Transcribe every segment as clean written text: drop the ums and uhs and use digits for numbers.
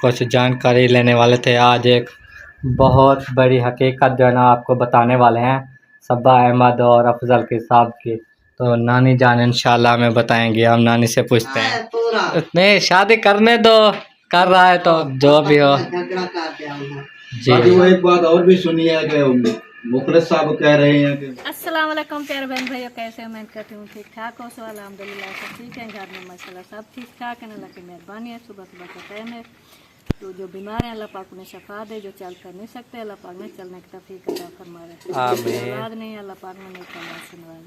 कुछ जानकारी लेने वाले थे। आज एक बहुत बड़ी हकीकत जो है ना आपको बताने वाले हैं, सब्बा अहमद और अफजल के साहब की। तो नानी जान इंशाल्लाह हमें बताएंगे। हम नानी से पूछते हैं। इतने शादी करने दो, कर रहा है तो जो भी हो। जी वो एक बात और भी सुनी है कि मुखलिस साहब कह रहे हैं कि अस्सलाम वालेकुम प्यारे बहन भैया, कैसे मैं करती हूँ ठीक ठाक हो। सो अल्हम्दुलिल्लाह सब ठीक है, घर में माशाल्लाह सब ठीक ठाक है। अल्लाह की मेहरबानी है। सुबह सुबह का टाइम है, तो जो बीमार हैं अल्लाह पाक उन्हें शफा दे, जो चल कर नहीं सकते अल्लाह पाक ने चलने की तौफीक अता फरमाए। औलाद नहीं अल्लाह पाक ने नहीं करना सुनवाए।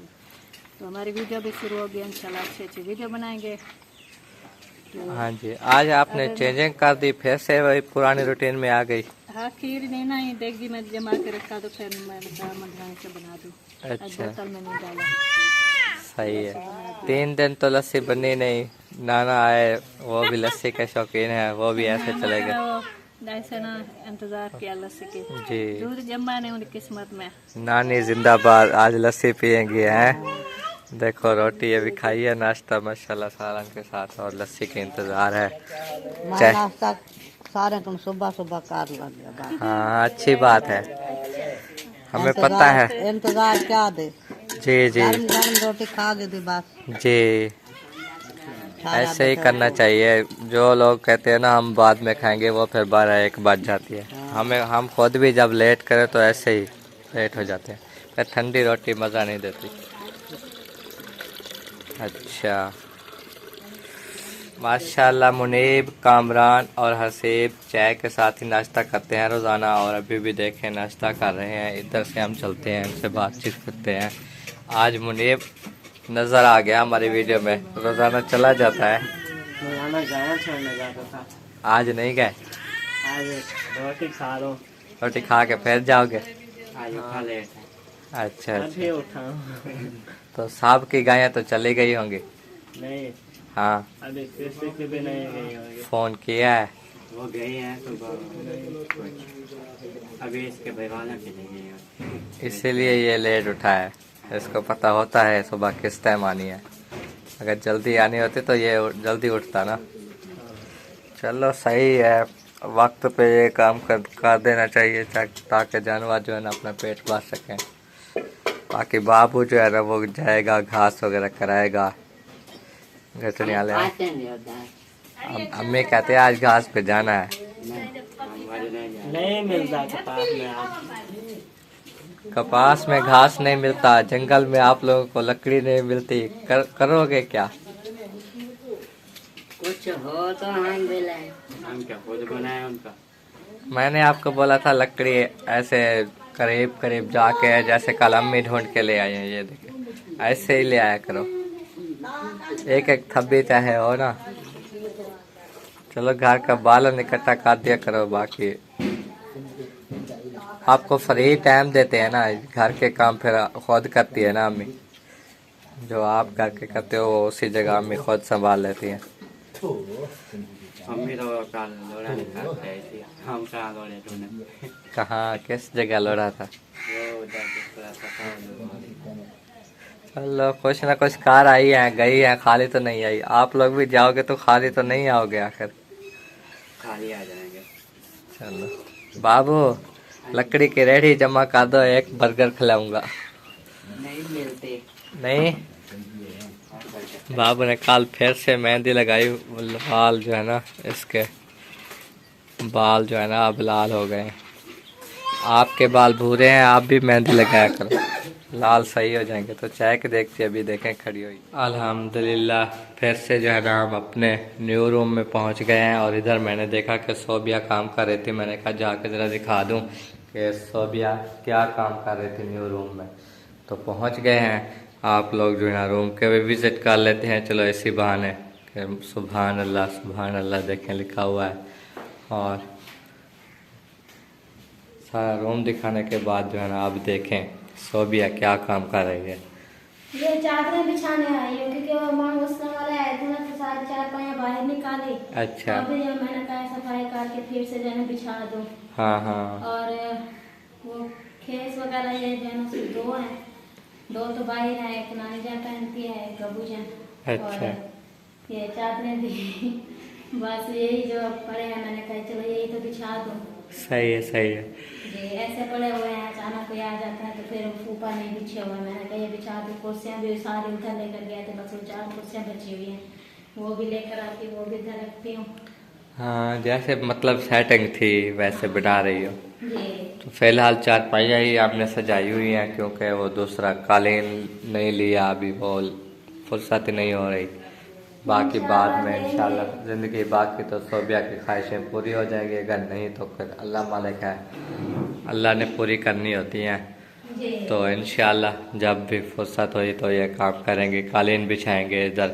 तो हमारी वीडियो भी शुरू हो गई, इंशाल्लाह अच्छी अच्छी वीडियो बनाएंगे। तो हाँ जी, आज आपने चेंजिंग कर दी, फिर से वही पुरानी रूटीन में आ गई। हाँ, खीर नहीं ना ही देगी मैं जमा के रखा, तो फिर मैंने कहा मंडराने से बना दूँ। अच्छा, बोतल में नहीं डाला। सही है। 3 दिन तो लस्सी बनी नहीं, नाना आए वो भी लस्सी के शौकीन है, वो भी ऐसे चले गए। ऐसे ना इंतजार किया लस्सी के, जी, दूध जमा नहीं उनकी किस्मत में। नानी जिंदाबाद, आज लस्सी पियेंगी हैं। देखो रोटी अभी खाई है, नाश्ता माशाल्लाह सालन के साथ, और लस्सी के इंतजार है। नाश्ता सारे तुम सुबह सुबह कर लगे। हाँ, अच्छी बात है, हमें पता है। इंतजार क्या दे। जी जी गर्म गर्म रोटी खा गई थी बस। जी, ऐसे ही करना चाहिए। जो लोग कहते हैं ना हम बाद में खाएंगे, वो फिर 12-1 बज जाती है। हम खुद भी जब लेट करें तो ऐसे ही लेट हो जाते हैं, फिर ठंडी रोटी मज़ा नहीं देती। अच्छा, माशाल्लाह मुनीब, कामरान और हसीब चाय के साथ ही नाश्ता करते हैं रोज़ाना, और अभी भी देखें नाश्ता कर रहे हैं। इधर से हम चलते हैं, उनसे बातचीत करते हैं। आज मुनीब नज़र आ गया हमारी वीडियो में, रोज़ाना चला जाता है। आज नहीं गए? रोटी खा के फिर जाओगे? अच्छा अच्छा, तो साहब की गायें तो चली गई होंगी? नहीं, हाँ, अभी किसी भी नहीं गई होगी। फोन किया है? वो गई है सुबह, अभी इसके भाईवाना भी नहीं गई है। इसीलिए ये लेट उठा है। इसको पता होता है सुबह किस टाइम आनी है। अगर जल्दी आनी होती तो ये जल्दी उठता ना। चलो सही है, वक्त पे ये काम कर देना चाहिए ताकि जानवर जो है ना अपना पेट भर सकें। बाकी बाबू जो है ना वो जाएगा घास वगैरह कराएगा घटने वाले। अम्मी कहते हैं आज घास पे जाना है। नहीं मिलता कपास में। आप कपास में घास नहीं मिलता, जंगल में आप लोगों को लकड़ी नहीं मिलती, करोगे क्या? कुछ हो तो हम भी लाए। हम क्या खुद बनाए उनका? मैंने आपको बोला था लकड़ी ऐसे करीब करीब जाके, जैसे कल अम्मी ढूंढ के ले आई है, ये देखिए ऐसे ही ले आया करो, एक एक थब्बी चाहे हो ना। चलो घर का बालन इकट्ठा कर दिया करो। बाकी आपको फ्री टाइम देते हैं ना, घर के काम फिर खुद करती है ना अम्मी। जो आप घर के करते हो उसी जगह अम्मी खुद संभाल लेती हैं। मम्मी तो कल लोड़ा निकाल के आई थी, हम कहाँ लोड़े ढूंढे। कहाँ किस जगह लोड़ा था? वो उधर दूसरा सफा। चलो कुछ ना कुछ कार आई है गई है, खाली तो नहीं आई। आप लोग भी जाओगे तो खाली तो नहीं आओगे आखिर। खाली आ जाएंगे। चलो बाबू, लकड़ी की रेडी जमा कर दो, एक बर्गर खिलाऊंगा। नहीं मिलते। नहीं, बाबू ने कल फिर से मेहंदी लगाई। बाल जो है ना इसके बाल जो है ना अब लाल हो गए। आपके बाल भूरे हैं, आप भी मेहंदी लगाया करो, लाल सही हो जाएंगे। तो चाय के देखते अभी देखें खड़ी हुई। अल्हम्दुलिल्लाह फिर से जो है ना हम अपने न्यू रूम में पहुंच गए हैं। और इधर मैंने देखा कि सोबिया काम कर रही थी। मैंने कहा जाकर ज़रा दिखा दूं कि सोबिया क्या काम कर रही थी न्यू रूम में। तो पहुंच गए हैं। आप लोग जो है ना रूम के भी विज़िट कर लेते हैं, चलो इसी बहाने कि सुभान अल्लाह देखें लिखा हुआ है। और सारा रूम दिखाने के बाद जो है ना अब देखें सोबिया क्या काम कर रही है। ये चादरें बिछाने आई है, क्योंकि वो मांग उसने वाला है तो मैं सारी चारपाइयाँ बाहर निकाली। अच्छा, तो फिर मैंने कहा सफाई करके फिर से जाने बिछा दूँ। हाँ हाँ, और वो खेस वगैरह ये जो है ना सिर्फ 2 हैं, 2 तो बाहर है, एक नानी जान पहनती है, एक गबू जान। अच्छा, और ये चादरें भी बस यही जो पड़े हैं, मैंने कहा चलो यही तो बिछा दूँ। सही है, सही है। जी ऐसे पड़े हुए हैं, अचानक कोई आ जाता है तो फिर ऊपर नहीं बिछे हुए, मैंने कहा ये बिछा दूँ। कुर्सियाँ भी सारी उधर लेकर गए थे, बस वो 4 कुर्सियाँ बची हुई हैं, वो भी लेकर आती, वो भी इधर रखती हूँ। हाँ, जैसे मतलब सेटिंग थी वैसे बना रही हो। जी तो फिलहाल चारपाइयाँ ही आपने सजाई हुई हैं, क्योंकि वो दूसरा कालीन नहीं लिया अभी, वो फुर्सत नहीं हो रही। बाकी बाद में इंशाल्लाह ज़िंदगी बाकी तो सोबिया की ख्वाहिशें पूरी हो जाएंगी, अगर नहीं तो फिर अल्लाह मालिक है, अल्लाह ने पूरी करनी होती हैं। जी तो इंशाल्लाह जब भी फुर्सत हुई तो ये काम करेंगे, कालीन बिछाएंगे इधर।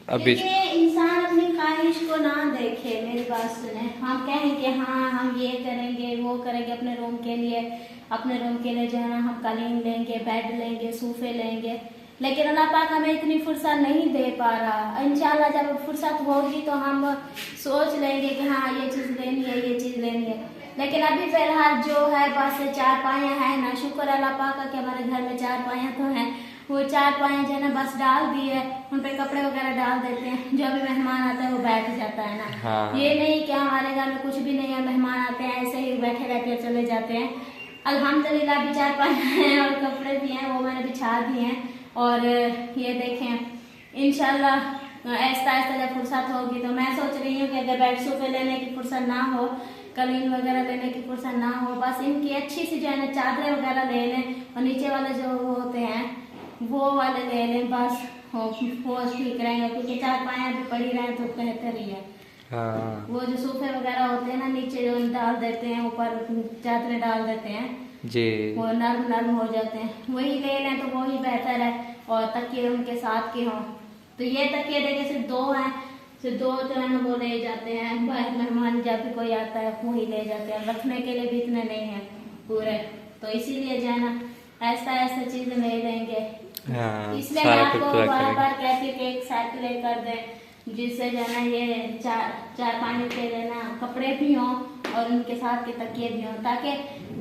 अभी देखिए इंसान अपनी ख्वाहिश को ना देखे, मेरी बात सुने। हम कहें कि हाँ हम ये करेंगे वो करेंगे अपने रूम के लिए, अपने रूम के लिए जो है ना हम कालीन लेंगे, बेड लेंगे, सोफे लेंगे, लेकिन अल्लाह पाक हमें इतनी फुर्सत नहीं दे पा रहा। इंशाल्लाह जब फुर्सत होगी तो हम सोच लेंगे कि हाँ ये चीज़ लेनी है, ये चीज़ लेनी है। लेकिन अभी फिलहाल जो है बस 4 पायाँ हैं ना, शुक्र अल्लाह पाक का कि हमारे घर में 4 पायाँ तो हैं। वो 4 पायाँ जो है ना बस डाल दी है, उन पे कपड़े वगैरह डाल देते हैं, जो भी मेहमान आता है वो बैठ जाता है ना। हाँ। ये नहीं कि हमारे घर में कुछ भी नहीं है, मेहमान आते हैं ऐसे ही बैठे रहते हैं चले जाते हैं। अल्हम्दुलिल्लाह भी 4 पायाँ हैं और कपड़े भी हैं, वो मैंने बिछा दिए हैं। और ये देखें इंशाल्लाह ऐसा ऐसा जब फुर्सत होगी तो मैं सोच रही हूँ कि अगर बेड सोफे लेने की फुर्सत ना हो, कालीन वगैरह लेने की फुर्सत ना हो, बस इनकी अच्छी सी जो है ना चादरें वगैरह ले लें और नीचे वाले जो वो होते हैं वो वाले ले लें, बस वो ठीक रहेंगे। क्योंकि 4 पायाँ भी पड़ी रहें तो बेहतर ही है। हाँ वो जो सोफे वगैरह होते हैं ना नीचे जो डाल देते हैं, ऊपर चादरें डाल देते हैं जी, वो नर्म नर्म हो जाते हैं, वही ले लें तो वही बेहतर है। और तकिए उनके साथ के हों, तो ये तकिए देखिए सिर्फ 2 हैं, सिर्फ 2 जो है ना वो ले जाते हैं, मेहमान जब भी कोई आता है वो ही ले जाते हैं, रखने के लिए भी इतने नहीं हैं पूरे। तो इसीलिए जो है ना ऐसा चीज़ ले लेंगे। हाँ, इसलिए मैं सारा आपको कुछ पूरा बार करेंगे। बार कहती हूँ कि एक सेट लेकर दें, जिससे जो है ना ये 4 के लेना कपड़े भी हों और उनके साथ के तकिए भी हों, ताकि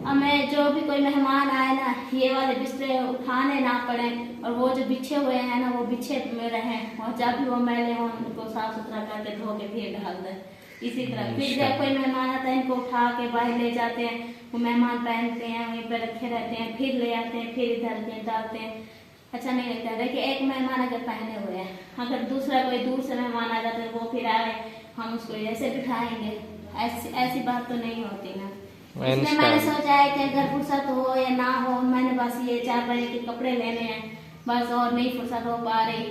हमें जो भी कोई मेहमान आए ना ये वाले बिस्तर उठाने ना पड़े और वो जो बिछे हुए हैं ना वो बिछे में रहें, और जब भी वो मैले हों उनको साफ सुथरा करके धो के फिर डाल दें। इसी तरह फिर जब कोई मेहमान आता है इनको उठा के बाहर ले जाते हैं, वो मेहमान पहनते हैं वहीं पर रखे रहते हैं, फिर ले आते हैं, फिर इधर के डालते हैं, अच्छा नहीं लगता है। देखिए एक मेहमान अगर पहने हुए हैं, अगर दूसरा कोई दूर से मेहमान आ जाता है वो फिर आए हम उसको ऐसे बिठाएंगे, ऐसी बात तो नहीं होती ना। इसलिए मैंने सोचा है कि अगर फुर्सत हो या ना हो, मैंने बस ये 4 पाए के कपड़े लेने हैं बस, और नहीं फुर्सत हो पा रही,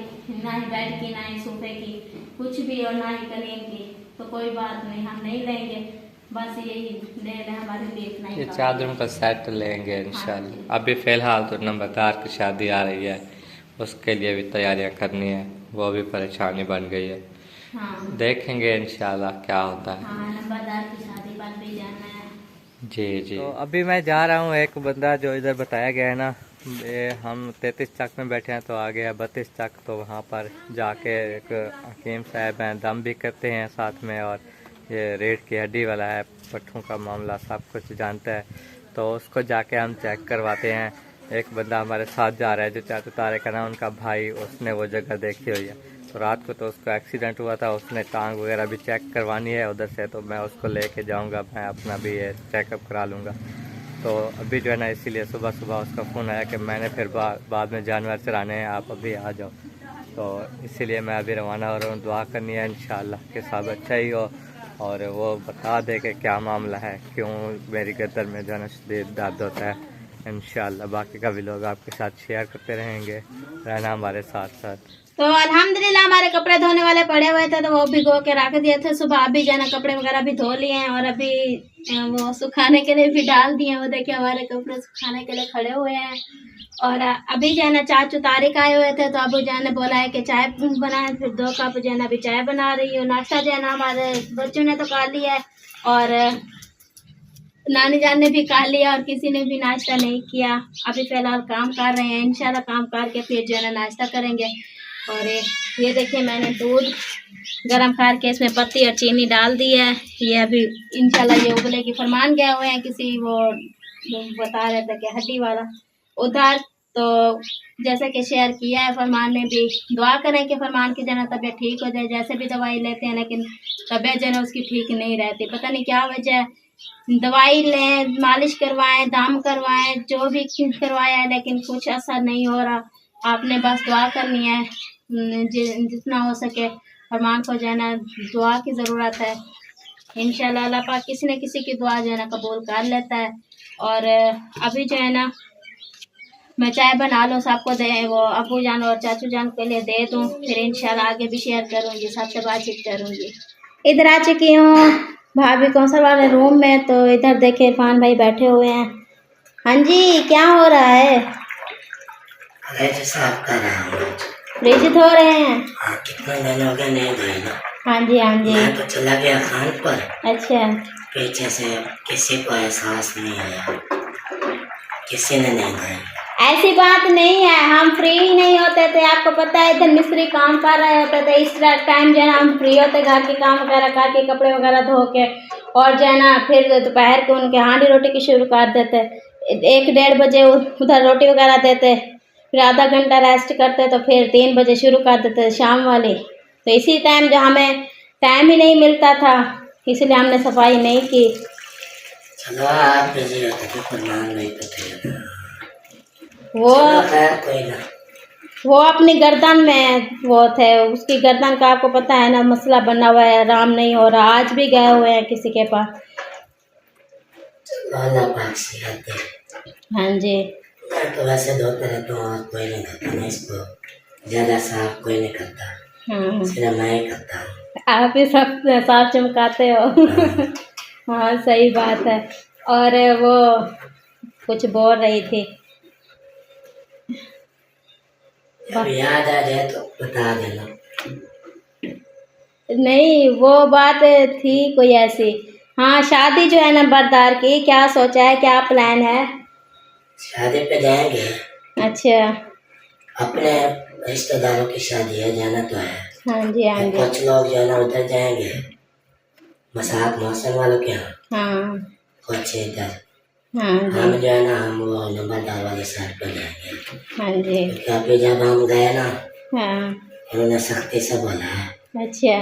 ना ही बेड की, ना ही सोफे की, कुछ भी, और ना ही कालीन की, तो कोई बात नहीं, हम नहीं लेंगे, बस यही ले लें, हमारे लिए इतना ही ये काफी चादरों का सेट लेंगे इंशाल्लाह। अभी फ़िलहाल तो नंबरदार की शादी आ रही है, उसके लिए भी तैयारियां करनी है, वो भी परेशानी बन गई है। हाँ देखेंगे इंशाल्लाह क्या होता है। हाँ नंबरदार की शादी पर भी जाना है। जी जी। तो अभी मैं जा रहा हूँ, एक बंदा जो इधर बताया गया है ना, ये हम 33 चक में बैठे हैं, तो आ गया 32 चक, तो वहाँ पर जाके एक हकीम साहब हैं, दम भी करते हैं साथ में, और ये रीढ़ की हड्डी वाला है, पट्ठों का मामला सब कुछ जानता है, तो उसको जाके हम चेक करवाते हैं। एक बंदा हमारे साथ जा रहा है जो चाचा तारे का ना, उनका भाई, उसने वो जगह देखी हुई है, तो रात को तो उसको एक्सीडेंट हुआ था, उसने टांग वगैरह भी चेक करवानी है उधर से, तो मैं उसको लेके जाऊंगा, मैं अपना भी ये चेकअप करा लूँगा। तो अभी जो है ना इसीलिए सुबह सुबह उसका फ़ोन आया कि मैंने फिर बाद में जानवर चराने हैं, आप अभी आ जाओ, तो इसीलिए मैं अभी रवाना हो रहा हूँ। दुआ करनी है इंशाल्लाह कि सब अच्छा ही हो, और वो बता दे कि क्या मामला है, क्यों मेरी गर्दन में जो है ना शदीद दर्द होता है। इंशाल्लाह बाकी का भी लोग आपके साथ शेयर करते रहेंगे, रहना हमारे साथ साथ। तो अल्हम्दुलिल्लाह हमारे कपड़े धोने वाले पड़े हुए थे, तो वो भिगो के रख दिए थे सुबह। अभी जो है ना कपड़े वगैरह भी धो लिए हैं और अभी वो सुखाने के लिए भी डाल दिए हैं। वो देखिए हमारे कपड़े सुखाने के लिए खड़े हुए हैं। और अभी जो है ना चाचू तारिक आए हुए थे, तो अबू जान ने बोला है कि चाय बनाए, फिर 2 कप जो है ना अभी चाय बना रही हूँ। नाश्ता जो है ना हमारे बच्चों ने तो खा लिया है और नानी जान ने भी खा लिया, और किसी ने भी नाश्ता नहीं किया। अभी फिलहाल काम कर रहे हैं, इंशाल्लाह काम करके फिर जो है ना नाश्ता करेंगे। और ये देखिए मैंने दूध गरम करके इसमें पत्ती और चीनी डाल दी है। ये अभी इंशाल्लाह ये उबलेगी। फरमान गए हुए हैं किसी, वो बता रहे थे कि हड्डी वाला उधर, तो जैसे कि शेयर किया है फरमान ने भी, दुआ करें कि फरमान की जो है तबीयत ठीक हो जाए। जैसे भी दवाई लेते हैं लेकिन तबीयत जो है उसकी ठीक नहीं रहती, पता नहीं क्या वजह है। दवाई लें, मालिश करवाएं, दाम करवाएं, जो भी करवाया है लेकिन कुछ असर नहीं हो रहा। आपने बस दुआ करनी है, जितना हो सके फरमान को जो है ना दुआ की ज़रूरत है। इंशाल्लाह अल्लाह पाक किसी न किसी की दुआ जो है ना कबूल कर लेता है। और अभी जो है ना मैं चाय बना लूँ, सबको दे, वो अबू जान और चाचू जान के लिए दे दूँ, फिर इंशाल्लाह आगे भी शेयर करूँगी, सबसे बातचीत करूँगी। इधर आ चुकी हूँ भाभी कौशल वाले रूम में, तो इधर देखे इरफान भाई बैठे हुए हैं। हाँ जी, क्या हो रहा है? साफ कर रहा हूँ। फ्रिज धो रहे हैं? हाँ, कितना दिन हो गया नहीं धोई ना। हाँ जी हाँ जी। मैं तो चला गया खान पर, अच्छा। पीछे से किसी को एहसास नहीं आया, किसी ने नहीं धोई। ऐसी बात नहीं है, हम फ्री ही नहीं होते थे, आपको पता है इधर मिस्त्री काम कर रहे होते थे, इस टाइम जो है ना हम फ्री होते, घर के काम वगैरह करके कपड़े वगैरह धो के, और जो है ना फिर दोपहर को उनके हांडी रोटी की शुरू कर देते। 1-1:30 बजे उधर रोटी वगैरह देते, फिर आधा घंटा रेस्ट करते, तो फिर 3 बजे शुरू कर देते शाम वाली। तो इसी टाइम जो हमें टाइम ही नहीं मिलता था, इसलिए हमने सफाई नहीं की। चलो आप बिजी होते थे, फरमान नहीं तो थे। वो कोई ना, वो अपनी गर्दन में वो थे, उसकी गर्दन का आपको पता है ना मसला बना हुआ है, आराम नहीं हो रहा। आज भी गए हुए हैं किसी के पास। अल्लाह पाक से आते हैं। हाँ जी। मैं तो वैसे धोते रहता हूँ और कोई नहीं धोता ना, इसको ज़्यादा साफ कोई नहीं करता, सिर्फ मैं ही करता हूँ। आप ही सब साफ चमकाते हो। हाँ सही बात है। और वो कुछ बोल रही थी, जब याद आ जाए तो बता देना। नहीं वो बात थी कोई ऐसी। हाँ शादी जो है नंबरदार की, क्या सोचा है, क्या प्लान है? शादी पे जाएंगे। अच्छा। अपने रिश्तेदारों की शादी है, जाना तो है। हाँ जी हाँ जी। कुछ लोग जो है ना उधर जाएंगे, मसाक मौसम वालों के यहाँ। हाँ कुछ इधर। हाँ जी। हम जो है ना हम वो नंबरदार वाले साइड पर जाएंगे। हाँ जी। क्योंकि अभी जब हम गए ना, हाँ। उन्होंने सख्ती से बोला है। अच्छा।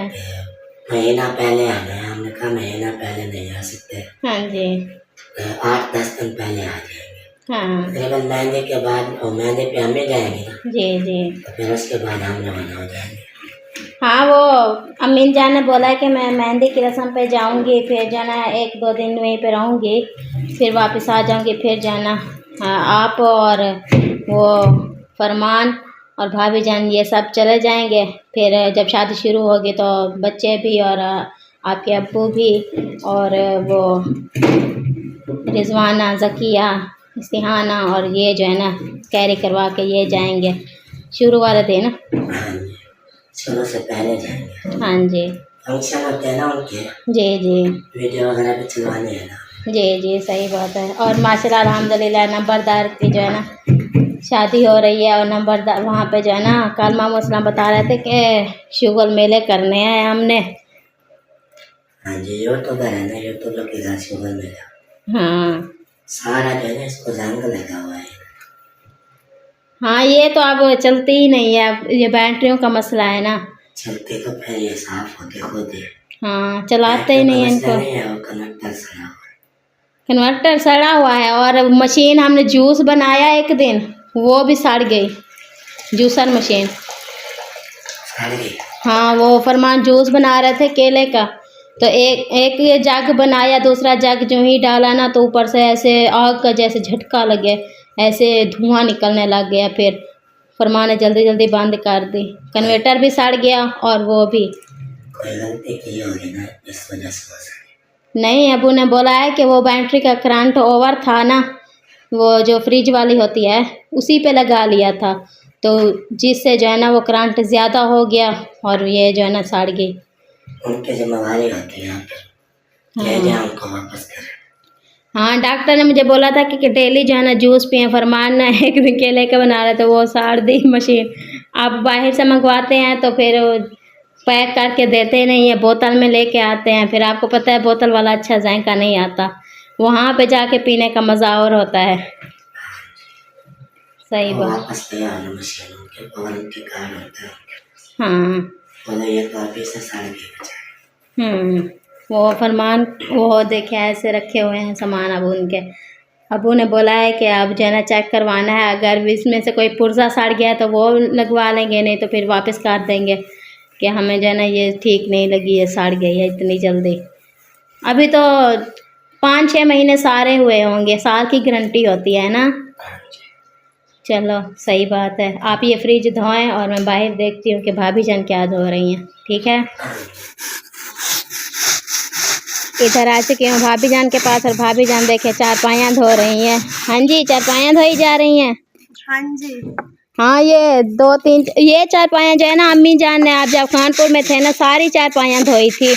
महीना पहले आना है, हमने कहा महीना पहले नहीं आ सकते। हाँ जी। 8-10 दिन पहले आ जाएंगे। हाँ। तकरीबन मेहंदी के बाद, और मेहंदी पे हम ही जाएंगे ना, जी जी। तो फिर उसके बाद हम रवाना हो जाएंगे। हाँ वो अमीन जान ने बोला है कि मैं मेहंदी की रस्म पे जाऊंगी, फिर जाना 1-2 दिन वहीं पे रहूंगी, फिर वापस आ जाऊंगी, फिर जाना। हाँ आप और वो फरमान और भाभी जान ये सब चले जाएंगे। फिर जब शादी शुरू होगी तो बच्चे भी और आपके अब्बू भी और वो रिजवाना, ज़किया, इस्तिहाना और ये जो है ना कैरी करवा के ये जाएंगे शुरू वाले दिन। शुरू से पहले जाएंगे। हाँ जी। फंक्शन होते हैं ना उनके। जी जी। वीडियो वगैरह भी चलवाने हैं ना। जी जी सही बात है। और माशाल्लाह अल्हम्दुलिल्लाह नंबरदार की जो है ना शादी हो रही है, और नंबरदार वहाँ पे जो है ना कल मामू अस्सलाम बता रहे थे कि शुगर मेले करने हैं हमने। हाँ जी, यूट्यूबर है ना, यूट्यूबर के साथ शुगर मेला। हाँ सारा जो है ना इसको जंग लगा हुआ है। हाँ ये तो अब चलती ही नहीं है, अब ये बैटरियों का मसला है ना। चलते तो फिर ये साफ होते खुद ही। हाँ चलाते ही नहीं है इनको। नहीं है, वो कनेक्टर सड़ा हुआ है। कन्वर्टर सड़ा हुआ है, और मशीन हमने जूस बनाया एक दिन, वो भी सड़ गई, जूसर मशीन सड़ गई। हाँ वो फरमान जूस बना रहे थे केले का, तो एक ये जग बनाया, दूसरा जग जो ही डाला ना तो ऊपर से ऐसे आग का जैसे झटका लगे, ऐसे धुआं निकलने लग गया। फिर फरमान ने जल्दी जल्दी बंद कर दी, कन्वर्टर भी सड़ गया और वो भी। कोई गलती की होगी ना, इस वजह से हो सकती। नहीं अबू ने बोला है कि वो बैटरी का करंट ओवर था ना, वो जो फ्रिज वाली होती है उसी पे लगा लिया था, तो जिससे जो है ना वो करंट ज़्यादा हो गया और ये जो है ना सड़ गई। उनकी जिम्मेदारी होती है, ले जाए उनको वापस करें। हाँ डॉक्टर ने मुझे बोला था कि डेली जो है ना जूस पिए। फरमान ना एक दिन केले का बना रहे थे, वो साड़ दी मशीन। आप बाहर से मंगवाते हैं तो फिर पैक करके देते नहीं है, बोतल में लेके आते हैं, फिर आपको पता है बोतल वाला अच्छा जायका नहीं आता, वहाँ पे जाके पीने का मज़ा और होता है। सही और बात। वापस तैयार हो मशीनों के वारंटी कार्ड होता है हाँ। बोलो ये तो अभी से 11:30 वो फरमान वो देखे ऐसे रखे हुए हैं सामान अब उनके। अबू ने बोला है कि अब जो है ना चेक करवाना है, अगर इसमें से कोई पुर्जा सड़ गया तो वो लगवा लेंगे, नहीं तो फिर वापस कर देंगे कि हमें जो है ना ये ठीक नहीं लगी, ये सड़ गई है इतनी जल्दी। अभी तो 5-6 महीने सारे हुए होंगे, साल की गारंटी होती है ना। चलो सही बात है। आप ये फ्रिज धोएं और मैं बाहर देखती हूँ कि भाभी जान क्या धो रही हैं, ठीक है। इधर आ चुकी हूँ भाभी जान के पास और भाभी जान देखे चारपाइयाँ धो रही हैं। हाँ जी, चारपाइयाँ धोई जा रही हैं। हाँ जी। हाँ, ये 2-3 ये चारपाइयाँ जो है ना अम्मी जान ने आप जब कानपुर में थे ना सारी चारपाइयाँ धोई थी,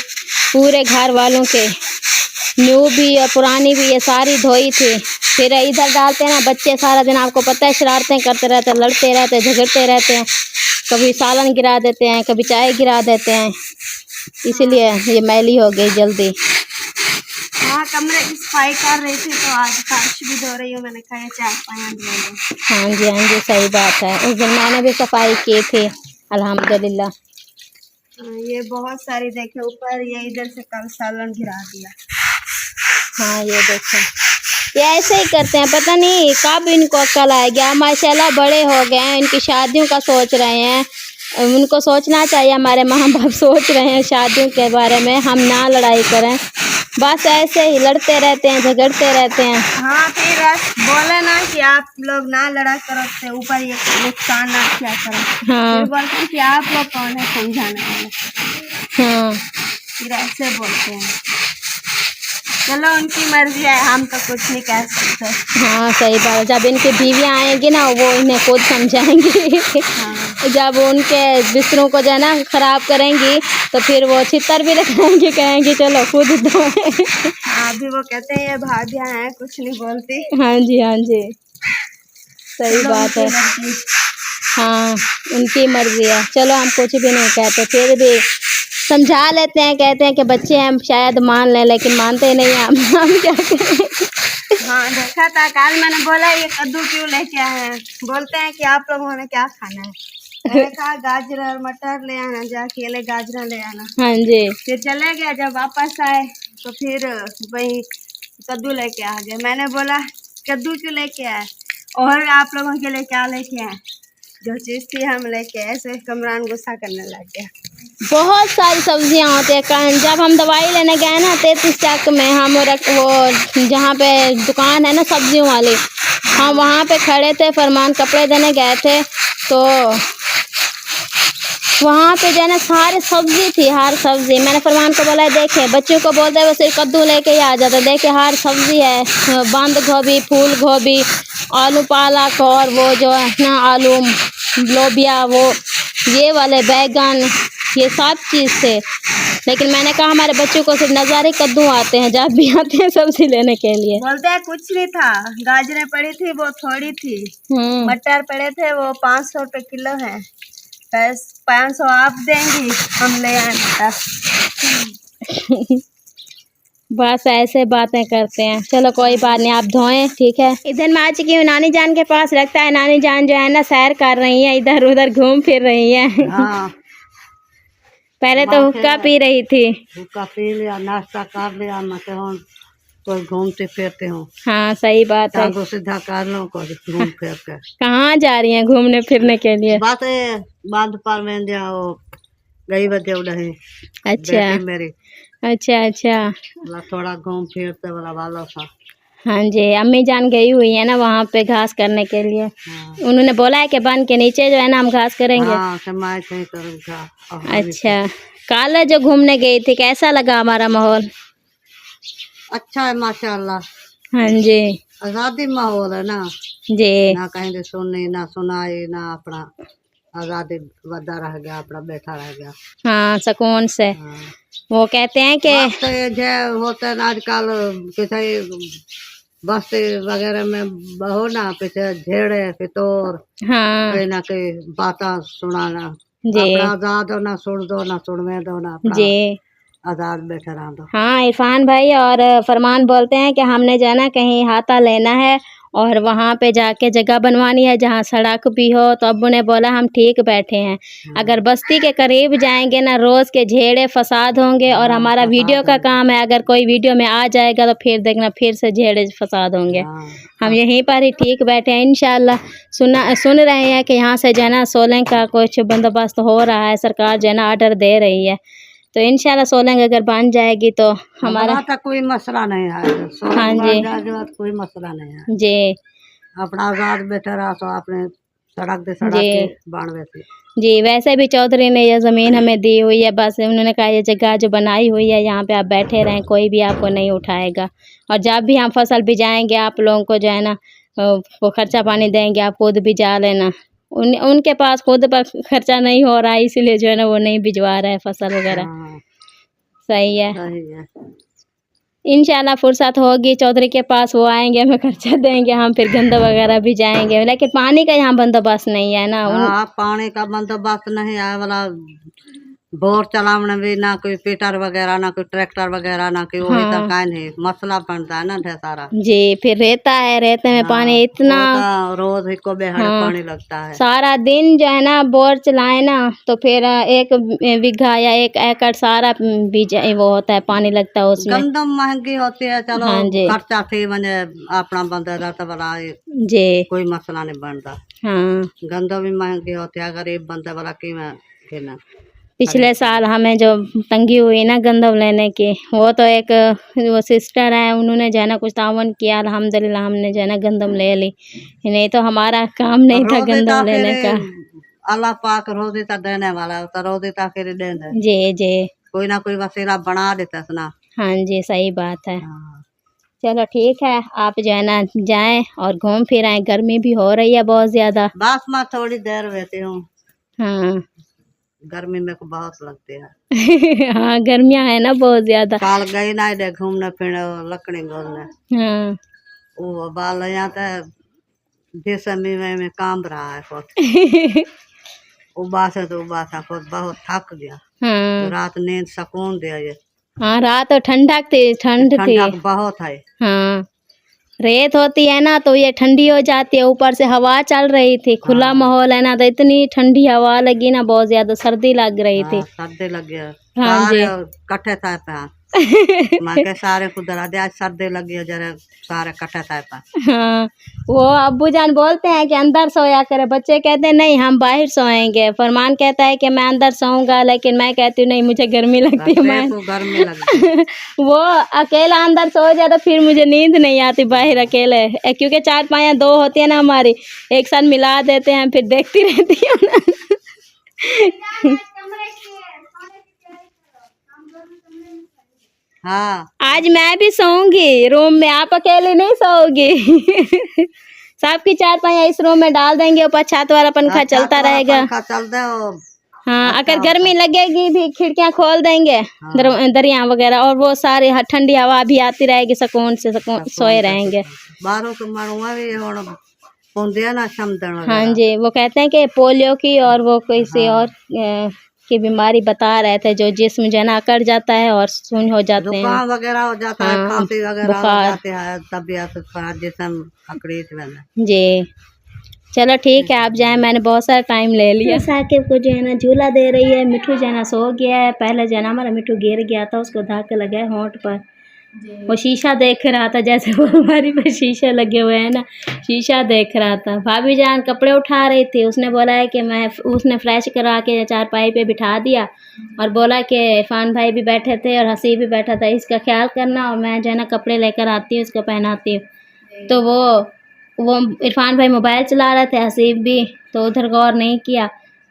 पूरे घर वालों के, न्यू भी और पुरानी भी, ये सारी धोई थी। फिर इधर डालते हैं ना बच्चे, सारा दिन आपको पता है शरारतें करते रहते हैं, लड़ते रहते हैं, झगड़ते रहते हैं, कभी सालन गिरा देते हैं, कभी चाय गिरा देते हैं, इसीलिए ये मैली हो गई जल्दी। हाँ, कमरे की सफाई कर रही थी तो आज फर्श भी धो रही हूँ, मैंने कहा चारपाइयाँ धो लो। हाँ जी, हाँ जी, सही बात है। उस दिन मैंने भी सफाई की थी अल्हम्दुलिल्लाह। ये बहुत सारी देखे ऊपर, ये इधर से कल सालन गिरा दिया। हाँ, ये देखो ये ऐसे ही करते हैं, पता नहीं कब इनको अक्ल आएगी। माशाल्लाह बड़े हो गए हैं, इनकी शादियों का सोच रहे हैं। उनको सोचना चाहिए, हमारे माँ बाप सोच रहे हैं शादियों के बारे में, हम ना लड़ाई करें, बस ऐसे ही लड़ते रहते हैं, झगड़ते रहते हैं। हाँ, फिर बोले ना कि आप लोग ना लड़ा करो, से ऊपर ये नुकसान ना क्या करो। हाँ। फिर बोलते हैं कि आप लोग कौन है समझाने वाले। हाँ, फिर ऐसे बोलते हैं। चलो उनकी मर्जी है, हम तो कुछ नहीं कह सकते। हाँ सही बात है। जब इनकी बीवियाँ आएंगी ना वो इन्हें खुद समझाएंगी। हाँ। जब उनके बिस्तरों को जो है ना ख़राब करेंगी तो फिर वो छितर भी लगाएंगी, कहेंगी चलो खुद धोएं। अभी वो कहते हैं ये भाभियाँ हैं, कुछ नहीं बोलती। हाँ जी, हाँ जी, सही बात है। हाँ, उनकी मर्जी है, चलो हम कुछ भी नहीं कहते, फिर भी समझा लेते हैं, कहते हैं कि बच्चे हम शायद मान लें, लेकिन मानते नहीं हैं हम क्या करें। हाँ, देखा था कल मैंने बोला ये कद्दू क्यों लेके आए हैं, बोलते हैं कि आप लोगों ने क्या खाना है। मैंने कहा गाजर और मटर ले आना, जाके ले गाजर ले आना। हाँ जी। फिर चले गए, जब वापस आए तो फिर वही कद्दू लेके आ गए। मैंने बोला कद्दू क्यों लेके आए और आप लोगों के लिए क्या लेके आए, जो चीज़ थी हम लेके आए। ऐसे कमरान गुस्सा करने लग गया। बहुत सारी सब्जियां होती है। जब हम दवाई लेने गए ना 33 चक में, हम वो जहाँ पे दुकान है ना सब्जियों वाली, हम वहाँ पे खड़े थे, फरमान कपड़े देने गए थे, तो वहाँ पे जो है ना सारी सब्जी थी, हर सब्जी। मैंने फरमान को बोला देखे, बच्चों को बोलते हैं वो सिर्फ कद्दू लेके ही आ जाता, देखे हर सब्जी है, बंद गोभी, फूल गोभी, आलू पालक, और वो जो है ना आलू लोबिया, वो ये वाले बैगन, ये सब चीज़ थे। लेकिन मैंने कहा हमारे बच्चों को सिर्फ नज़ारे कद्दू आते हैं, जब भी आते हैं सब्जी लेने के लिए। बोलते हैं कुछ नहीं था, गाजरें पड़ी थी वो थोड़ी थी, मटर पड़े थे वो 500 रुपये किलो है, बस 500 आप देंगी, हम ले आए मटर। बस ऐसे बातें करते हैं। चलो कोई बात नहीं, आप धोएं, ठीक है। इधर मैं आ चुकी हूँ नानी जान के पास। लगता है नानी जान जो है ना सैर कर रही हैं, इधर उधर घूम फिर रही हैं। हाँ, पहले तो हुक्का पी रही थी। हुक्का पी लिया, नाश्ता कर लिया, मैं कहूँ कोई घूमते फिरते हूँ। हाँ सही बात है। तो सीधा कर लो कोई घूम फिर कर। कहाँ जा रही हैं घूमने फिरने के लिए? बात है बांध पर में जाओ गई बदे उड़े। अच्छा मेरी अच्छा अच्छा, बोला थोड़ा घूम फिरते वाला वालों सा। हाँ जी, अम्मी जान गई हुई है ना वहाँ पे घास करने के लिए। हाँ। उन्होंने बोला है कि बन के नीचे जो है ना हम घास करेंगे। हाँ, मैं कहीं करूँगा। अच्छा, कल जो घूमने गई थी कैसा लगा हमारा माहौल? अच्छा है माशाल्लाह। हाँ जी, आज़ादी माहौल है ना जी ना कहीं से सुननी ना सुनाई ना, अपना आज़ादी बदा रह गया, अपना बैठा रह गया। हाँ सुकून से। हाँ। वो कहते हैं कि तो जो होता है आजकल किसी बस्ती वगैरह में बहु ना पीछे झेड़े फितौर हाँ कोई ना कोई बातें सुनाना। जी अपना आज़ाद हो, ना सुन दो ना सुनवे दो, ना अपना जी। आज़ाद बैठे रह दो। हाँ, इरफान भाई और फरमान बोलते हैं कि हमने जो है ना कहीं हाथा लेना है और वहाँ पे जाके जगह बनवानी है जहाँ सड़क भी हो। तो अब्बू ने बोला हम ठीक बैठे हैं, अगर बस्ती के करीब जाएंगे ना रोज़ के झेड़े फसाद होंगे। और हमारा वीडियो का काम है, अगर कोई वीडियो में आ जाएगा तो फिर देखना फिर से झेड़े फसाद होंगे। हम यहीं पर ही ठीक बैठे हैं इंशाल्लाह। सुन रहे हैं कि यहाँ से जो है ना सोलंग का कुछ बंदोबस्त हो रहा है, सरकार जो है ना ऑर्डर दे रही है। तो इंशाल्लाह सोलंग अगर बन जाएगी तो हमारा तक कोई मसला नहीं है। हाँ जी कोई मसला नहीं है जी अपना आजाद बैठा रहा तो आपने सड़क दे सड़क जी। के बानवे से जी। वैसे भी चौधरी ने ये ज़मीन हमें दी हुई है, बस उन्होंने कहा ये जगह जो बनाई हुई है यहाँ पे आप बैठे रहें, कोई भी आपको नहीं उठाएगा। और जब भी हम फसल बिजाएंगे आप लोगों को जो है ना वो खर्चा पानी देंगे, आप खुद बिजा लेना। उनके पास खुद पर खर्चा नहीं हो रहा है, इसीलिए जो है ना वो नहीं भिजवा रहा है फसल वगैरह। सही है, इंशाल्लाह फुर्सत होगी चौधरी के पास, वो आएंगे हमें खर्चा देंगे, हम फिर गंदा वगैरह भी जाएंगे। लेकिन पानी का यहाँ बंदोबस्त नहीं है ना। पानी का बंदोबस्त नहीं है वाला बोर चलाने भी ना कोई पीटर वगैरह ना कोई ट्रैक्टर वगैरह ना कोई वही तक नहीं मसला बनता है ना ढेर सारा जी। फिर रहता है, रहते में पानी इतना रोज ही को पानी लगता है। सारा दिन जो है ना बोर चलाए ना तो फिर 1 बीघा या 1 एकड़ सारा बीज वो होता है, पानी लगता है उसमें। गंदम महंगी होती है, चलो हाँ जी। खर्चा थी मैंने अपना बंदा तो वाला जी कोई मसला नहीं बनता। हाँ, गंदम भी महंगी होती है, गरीब बंदे वाला की में पिछले साल हमें जो तंगी हुई ना गंदम लेने की, वो तो एक वो सिस्टर है उन्होंने जो है ना कुछ तावन किया, अल्हम्दुलिल्लाह हमने जो है ना गंदम ले ली, नहीं तो हमारा काम नहीं था गंदम लेने का। अल्लाह पाक रोज़ी तक देने वाला है, तो रोज़ी तक फिर दे दे। जी जी कोई ना कोई वसीला बना देता है ना। हाँ जी सही बात है। चलो ठीक है, आप जो है ना जाएं और घूम फिर आएं, गर्मी भी हो रही है बहुत ज़्यादा। बस मैं थोड़ी देर रहती हूँ, हाँ गर्मी मेरे को बहुत लगती है। हाँ गर्मियाँ है ना बहुत ज़्यादा। काल गई ना इधर घूमने फिरने लकड़ी गोलने। हाँ वो बाल यहाँ तो बेसमी में काम रहा है खुद उबास है तो उबास है खुद बहुत थक गया। हाँ रात नींद सुकून दिया ये। हाँ रात तो ठंडक थी, ठंड थी बहुत है। हाँ रेत होती है ना तो ये ठंडी हो जाती है, ऊपर से हवा चल रही थी, खुला माहौल है ना तो इतनी ठंडी हवा लगी ना, बहुत ज्यादा सर्दी लग रही थी। सर्दी लग गया। हाँ जी कट्ठे था पे मां के सारे को डरा दिया, सर्दी लगी है जरा सारे कट्ठे था पे। हाँ वो अब्बू जान बोलते हैं कि अंदर सोया करे, बच्चे कहते हैं नहीं हम बाहर सोएंगे। फरमान कहता है कि मैं अंदर सोऊंगा, लेकिन मैं कहती हूँ नहीं मुझे गर्मी लगती है, मैं गर्मी लगती है। वो अकेला अंदर सो जाए तो फिर मुझे नींद नहीं आती बाहर अकेले, क्योंकि 4 पाया 2 होती है ना हमारी, एक साथ मिला देते हैं फिर देखती रहती है ना। हाँ आज मैं भी सोऊंगी रूम में, आप अकेले नहीं सोओगी। सबकी 4 पाया इस रूम में डाल देंगे, ऊपर छत वाला पंखा चलता रहेगा। हाँ अगर गर्मी लगेगी भी खिड़कियां खोल देंगे, दरिया वगैरह, और वो सारी ठंडी हवा भी आती रहेगी, सुकून से सोए रहेंगे। हाँ जी वो कहते हैं कि पोलियो की और वो किसी और की बीमारी बता रहे थे, जो जिस्म जो है ना अकड़ जाता है और सुन्न हो जाते हैं वगैरह हो जाता है, खांसी वगैरह हो जाती है, तबीयत खराब जिस्म अकड़ी। जी चलो ठीक है आप जाएं, मैंने बहुत सारा टाइम ले लिया। साकिब को जो है ना झूला दे रही है, मिठू जो है ना सो गया है, पहले जो है ना हमारा मिठू गिर गया था, उसको धक्का लगा है होंठ पर, वो शीशा देख रहा था, जैसे वो हमारी पर शीशे लगे हुए हैं ना, शीशा देख रहा था। भाभी जान कपड़े उठा रही थी, उसने बोला है कि उसने फ्रेश करा के 4 पे बिठा दिया और बोला कि इरफान भाई भी बैठे थे और हसीब भी बैठा था, इसका ख्याल करना और मैं जो है ना कपड़े लेकर आती हूँ उसको पहनाती हूँ। तो वो इरफान भाई मोबाइल चला रहे थे, हसीब भी, तो उधर गौर नहीं किया,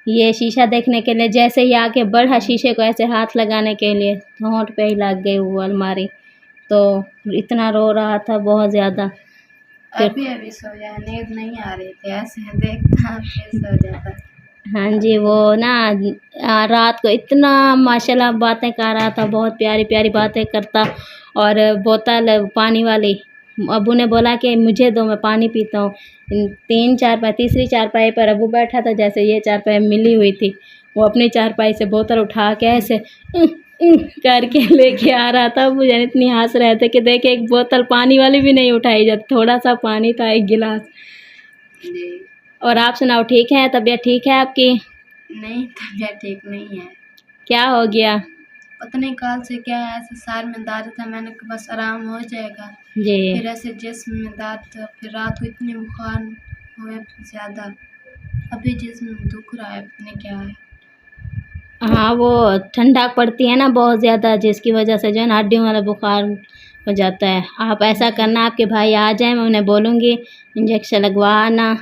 ये शीशा देखने के लिए जैसे ही आके बढ़ा शीशे को ऐसे हाथ लगाने के लिए, तो होंठ पे ही लग गई वो अलमारी, तो इतना रो रहा था बहुत ज़्यादा। अभी सोया, नींद नहीं आ रही थी, ऐसे देखता फिर सो जाता। हाँ जी वो ना रात को इतना माशाल्लाह बातें कर रहा था, बहुत प्यारी प्यारी बातें करता, और बोतल पानी वाली अबू ने बोला कि मुझे दो मैं पानी पीता हूँ। 3 4 तीसरी 4 पर अबू बैठा था, जैसे ये 4 मिली हुई थी, वो अपनी 4 से बोतल उठा के ऐसे करके लेके आ रहा था। मुझे इतनी हंस रहे थे कि देखे एक बोतल पानी वाली भी नहीं उठाई जाती, थोड़ा सा पानी था, एक गिलास। जी। और आप सुनाओ, ठीक है? तबीयत ठीक है आपकी? नहीं, तबीयत ठीक नहीं है। क्या हो गया? पता नहीं कल से क्या है, ऐसे सार में दर्द था, मैंने कहा बस आराम हो जाएगा, जी। फिर ऐसे जिस्म में दर्द था, फिर रात को इतनी बुखार हुए ज़्यादा, अभी जिस्म में दुख रहा है, पता नहीं क्या है। हाँ, वो ठंडक पड़ती है ना बहुत ज़्यादा, जिसकी वजह से जो है ना हड्डियों वाला बुखार हो जाता है। आप ऐसा करना, आपके भाई आ जाए, मैं उन्हें बोलूँगी इंजेक्शन लगवाना,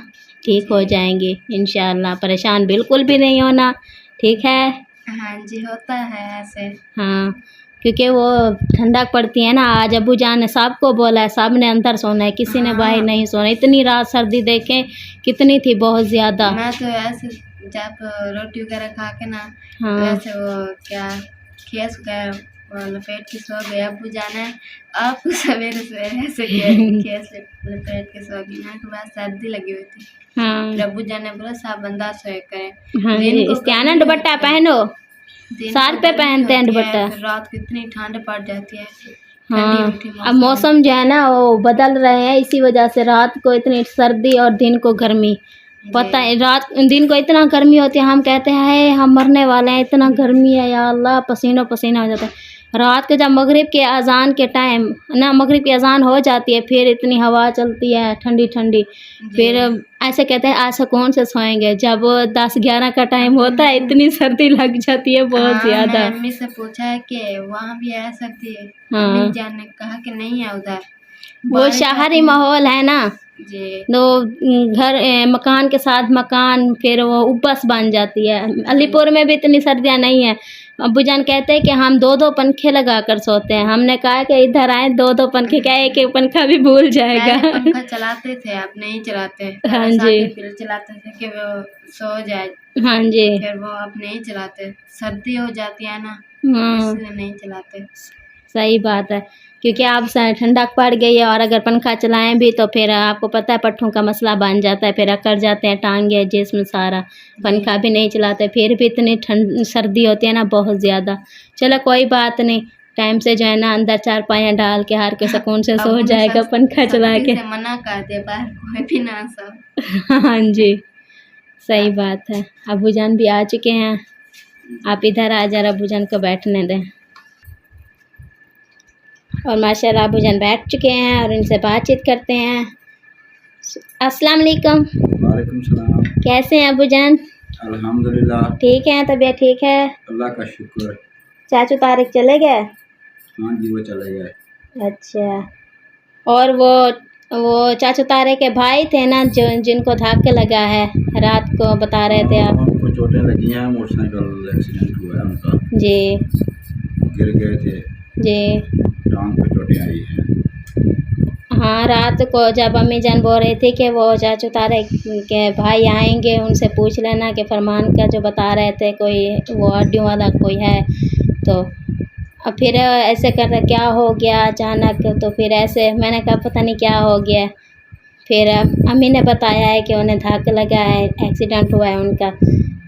ठीक हो जाएंगे इंशाल्लाह। परेशान बिल्कुल भी नहीं होना, ठीक है? हाँ जी, होता है ऐसे। हाँ, क्योंकि वो ठंडक पड़ती है ना। आज अब्बू जान ने सबको बोला है, सब ने अंदर सोना है, किसी ने बाहर नहीं सोना। इतनी रात सर्दी देखें कितनी थी, बहुत ज़्यादा। मैं तो ऐसे जब रोटी वगैरह खा के ना, हाँ। तो ऐसे वो क्या खेस गए, लपेट के सो गए। अब्बू जाना है आपको सवेरे सवेरे ऐसे खेस लपेट के सो गई। मैं तो बस सर्दी लगी हुई थी। हाँ, फिर अब्बू जान ने बोला सब बंदा सोए करें। हाँ दिन जी, को इस्तियाना गर्मी दुपट्टा होती है, पहनो, दिन सर को पे गर्मी पहनते हैं होती है, दुपट्टा। फिर रात को इतनी ठंड पड़ जाती है। हाँ, ठंडी मीठी अब मौसम जो है ना वो बदल रहे हैं, इसी वजह से रात को इतनी सर्दी और दिन को गर्मी। पता है, रात दिन को इतना गर्मी होती है, हम कहते हैं हम मरने वाले हैं, इतना गर्मी है या अल्लाह, पसीना पसीना हो जाता है। रात के जब मगरिब के अजान के टाइम ना, मगरिब की अजान हो जाती है, फिर इतनी हवा चलती है ठंडी ठंडी, फिर ऐसे कहते हैं आज सुकून से सोएंगे। जब 10-11 का टाइम होता है, इतनी सर्दी लग जाती है बहुत ज़्यादा। मैंने अम्मी से पूछा है कि वहाँ भी है सर्दी। हाँ। अम्मी जान ने कहा कि नहीं है उधर, वो बारिश शहरी आती है। माहौल है ना, जी। तो घर मकान के साथ मकान, फिर वो उपस बन जाती है। अलीपुर में भी इतनी सर्दियाँ नहीं है। अब्बू जान कहते हैं कि हम 2-2 पंखे लगा कर सोते हैं। हमने कहा कि इधर आए 2-2 पंखे, क्या एक एक पंखा भी भूल जाएगा। पहले पंखा चलाते थे, अब नहीं चलाते। हाँ साथ जी। में फिर चलाते थे कि वो सो जाए, हाँ जी। फिर वो अब नहीं चलाते, सर्दी हो जाती है ना, हाँ, इसलिए नहीं चलाते। सही बात है, क्योंकि अब ठंडक पड़ गई है और अगर पंखा चलाएं भी तो फिर आपको पता है पट्ठों का मसला बन जाता है, फिर अकड़ जाते हैं टांगे जिस्म सारा। पंखा भी नहीं चलाते, फिर भी इतनी ठंड सर्दी होती है ना बहुत ज़्यादा। चलो कोई बात नहीं, टाइम से जो है ना अंदर चारपाइयाँ डाल के हर के सुकून से सो जाएगा पंखा चला के। से मना कर दे, बाहर कोई भी ना सो। हाँ जी, सही बात है। अब्बू जान भी आ चुके हैं, आप इधर आ जा, अब्बू जान को बैठने दें। और माशाल्लाह अब्बू जान बैठ चुके हैं और इनसे बातचीत करते हैं। अस्सलाम वालेकुम। वालेकुम सलाम। कैसे हैं अब्बू जान? अल्हम्दुलिल्लाह, ठीक है, तबीयत ठीक है? अल्लाह का शुक्र। चाचू तारिक चले गए? हाँ जी, वो चले गए। अच्छा, और वो चाचू तारे के भाई थे ना जो जिनको धक्का लगा है, रात को बता रहे थे आप? उनको चोटें लगी हैं, मोटरसाइकिल एक्सीडेंट हुआ है उनका, जी गिर गए थे, जी। टांग पे चोटें आई हैं। हाँ, रात को जब अम्मी जान बोल रही थी कि वो चाचू तारे के भाई आएंगे, उनसे पूछ लेना कि फरमान का जो बता रहे थे कोई वो हड्डियों वाला कोई है। तो अब फिर ऐसे कर रहे क्या हो गया अचानक, तो फिर ऐसे मैंने कहा पता नहीं क्या हो गया। फिर अम्मी ने बताया है कि उन्हें धक्का लगा है, एक्सीडेंट हुआ है उनका।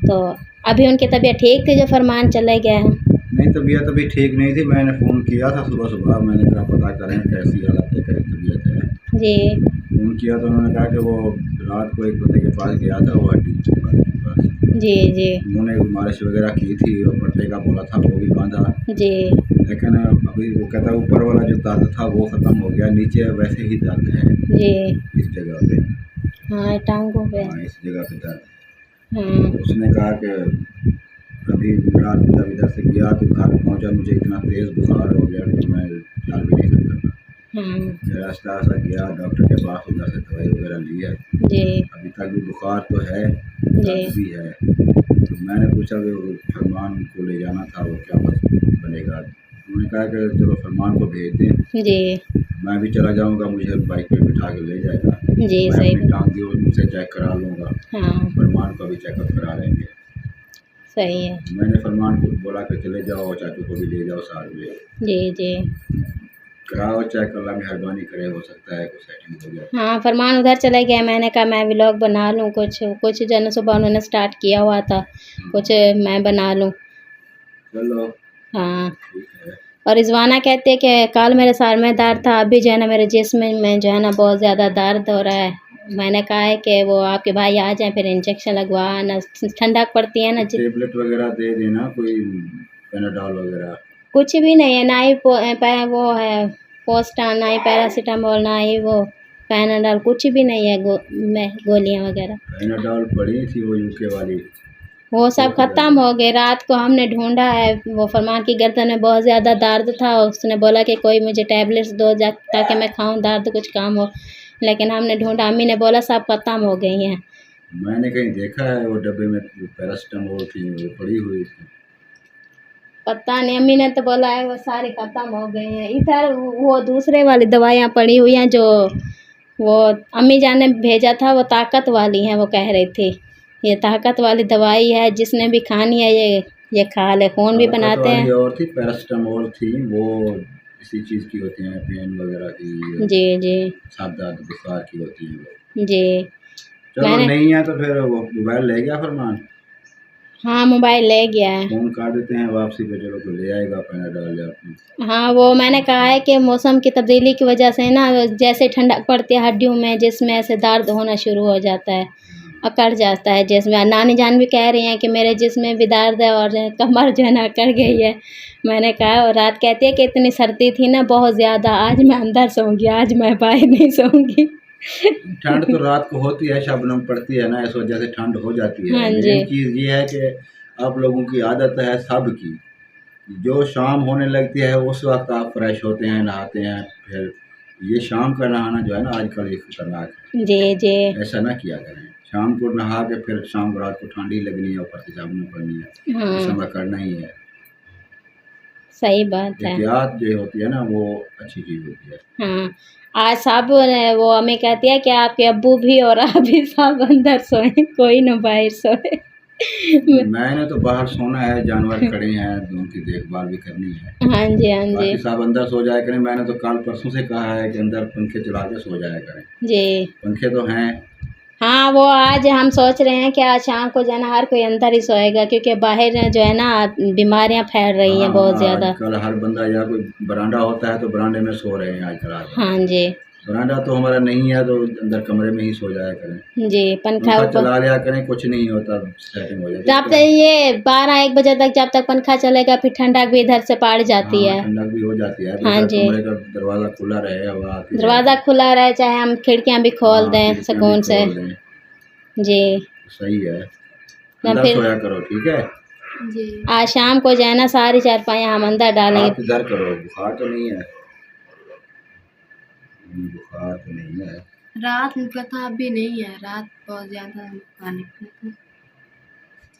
तो अभी उनकी तबीयत ठीक थी जो फरमान चले गए हैं? नहीं, तबीयत अभी ठीक नहीं थी। मैंने फ़ोन किया था सुबह सुबह, मैंने कहा पता करें कैसी हालत है, कैसी तबीयत है। जी फ़ोन किया तो उन्होंने कहा कि वो रात को एक बंदे के पास गया था, वो हड्डी के पास। जी जी उन्होंने मालिश वगैरह की थी और पट्टे का बोला था वो भी बांधा, जी लेकिन अभी वो कहता है ऊपर वाला जो दर्द था वो ख़त्म हो गया, नीचे वैसे ही दर्द है जी। इस जगह पे। हाँ, टांगों पे। हाँ, इस जगह पे दर्द है। हाँ उसने कहा कि अभी रात में जब इधर से गया तो घर पहुंचा, मुझे इतना तेज़ बुखार हो गया कि मैं चल भी नहीं सकता था। हाँ रास्ता ऐसा गया डॉक्टर के पास, उधर से दवाई वगैरह ली है। जी अभी तक भी बुखार तो है, जी दर्द भी है। तो मैंने पूछा कि वो फरमान को ले जाना था, वो क्या बनेगा। उन्होंने कहा कि चलो फरमान को भेज दें, जी मैं भी चला जाऊंगा, मुझे बाइक पे बिठा के ले जाएगा, जी। मैं सही अपनी टांग की उनसे चेक करा लूँगा, हाँ, फरमान को भी चेकअप करा लेंगे। सही है। मैंने फरमान को बोला कि चले जाओ, चाचू को भी ले जाओ साथ में, जी जी। कराओ चेक, अल्लाह मेहरबानी करे, हो सकता है कुछ सेटिंग हो जाए। हाँ, फरमान उधर चले गए। मैंने कहा मैं व्लॉग बना लूँ, कुछ जन सुबह उन्होंने स्टार्ट किया हुआ था, कुछ मैं बना लूँ। चलो हाँ। ठीक है। और रिजवाना कहती है कि कल मेरे सर में दर्द था, अभी जो है ना मेरे जिस्म में जो है ना बहुत ज़्यादा दर्द हो रहा है। मैंने कहा है कि वो आपके भाई आ जाएं, फिर इंजेक्शन लगवा ना, ठंडक पड़ती है ना। टेबलेट वगैरह दे देना, कोई पेनाडॉल वगैरह। कुछ भी नहीं है, ना ही वो है पोस्टान, ना ही पैरासीटामोल, ना ही वो पैनाडॉल, कुछ भी नहीं है। गोलियां वगैरह पेनाडॉल पड़ी थी वो यूके वाली, वो सब ख़त्म हो गए। रात को हमने ढूंढा है, वो फरमान की गर्दन में बहुत ज़्यादा दर्द था, उसने बोला कि कोई मुझे टैबलेट्स दो ताकि मैं खाऊं, दर्द कुछ काम हो, लेकिन हमने ढूंढा, अम्मी ने बोला सब ख़त्म हो गई हैं। मैंने कहीं देखा है वो डब्बे में पैरासीटामोल थी, वो पड़ी हुई थी। पता नहीं, अम्मी ने तो बोला है वो सारी ख़त्म हो गई हैं। इधर वो दूसरे वाली दवाइयाँ पड़ी हुई हैं जो वो अम्मी जान ने भेजा था, वो ताकत वाली हैं। वो कह रही थी ये ताकत वाली दवाई है, जिसने भी खानी है ये खा ले, खून भी बनाते हैं। और थी पैरासीटामोल थी, वो इसी चीज़ की होती हैं, पेन वगैरह की, जी जी सर दर्द बुखार की होती है। जी। चलो नहीं है तो फिर वो मोबाइल ले गया फरमान। हाँ मोबाइल ले गया है। फोन कर देते हैं वापसी पे, चलो तो ले आएगा पैनाडॉल या अपनी। हाँ वो मैंने कहा है कि मौसम की तब्दीली की वजह से ना, जैसे ठंडक पड़ती है हड्डियों में, जिसमें ऐसे दर्द होना शुरू हो जाता है, अकड़ जाता है जिसमें। नानी जान भी कह रही हैं कि मेरे जिस्म में भी दर्द है और कमर जो है ना अकड़ गई है। मैंने कहा, और रात कहती है कि इतनी सर्दी थी ना बहुत ज़्यादा, आज मैं अंदर सोऊंगी, आज मैं बाहर नहीं सोऊंगी। ठंड तो रात को होती है, शबनम पड़ती है ना, इस वजह से ठंड हो जाती है। हाँ जी। मेन चीज़ ये है कि आप लोगों की आदत है सब की, जो शाम होने लगती है उस वक्त आप फ्रेश होते हैं, नहाते हैं, फिर ये शाम का नहाना जो है ना आजकल ये खतरनाक है। जी जी। ऐसा ना किया करें, शाम को नहा के फिर शाम को रात को ठंडी लगनी है, ऊपर से साबुन करनी है, हाँ ऐसा करना ही है। सही बात है। एहतियात जो होती है ना वो अच्छी चीज़ होती है। हाँ आज सब वो हमें कहती है कि आपके अब्बू भी और आप भी सब अंदर सोए, कोई ना बाहर सोए। मैंने तो बाहर सोना है, जानवर खड़े हैं, उनकी देखभाल भी करनी है। हाँ जी हाँ जी बाकी सब अंदर सो जाया करें। मैंने तो कल परसों से कहा है कि अंदर पंखे चला के सो जाया करें। जी। पंखे तो हैं। हाँ वो आज हम सोच रहे हैं कि आज शाम को जो है ना हर कोई अंदर ही सोएगा, क्योंकि बाहर जो है ना बीमारियां फैल रही हैं बहुत ज़्यादा। कल हर बंदा या कोई बरांडा होता है तो बरांडे में सो रहे हैं आजकल। हाँ जी। बरांडा तो हमारा नहीं है तो अंदर कमरे में ही सो जाया करें जी। पंखा चला लिया करें, कुछ नहीं होता, सेटिंग हो जाती है। जब तक ये 12-1 बजे तक जब तक पंखा चलेगा, फिर ठंडक भी इधर से पड़ जाती है। ठंडक भी हो जाती है। हाँ जी। कमरे का दरवाज़ा खुला रहे, हवा आती रहे। दरवाज़ा खुला रहे, चाहे हम खिड़कियाँ भी खोल दें सुकून से। जी सही है, अंदर फिर सोया करो, ठीक है जी। आज शाम को जो है ना सारी चारपाइयाँ हम अंदर डालेंगे। आप इधर करो, बुखार तो नहीं है? बुखार तो नहीं है। रात निकला था, अभी नहीं है, रात बहुत ज़्यादा पानी निकला था।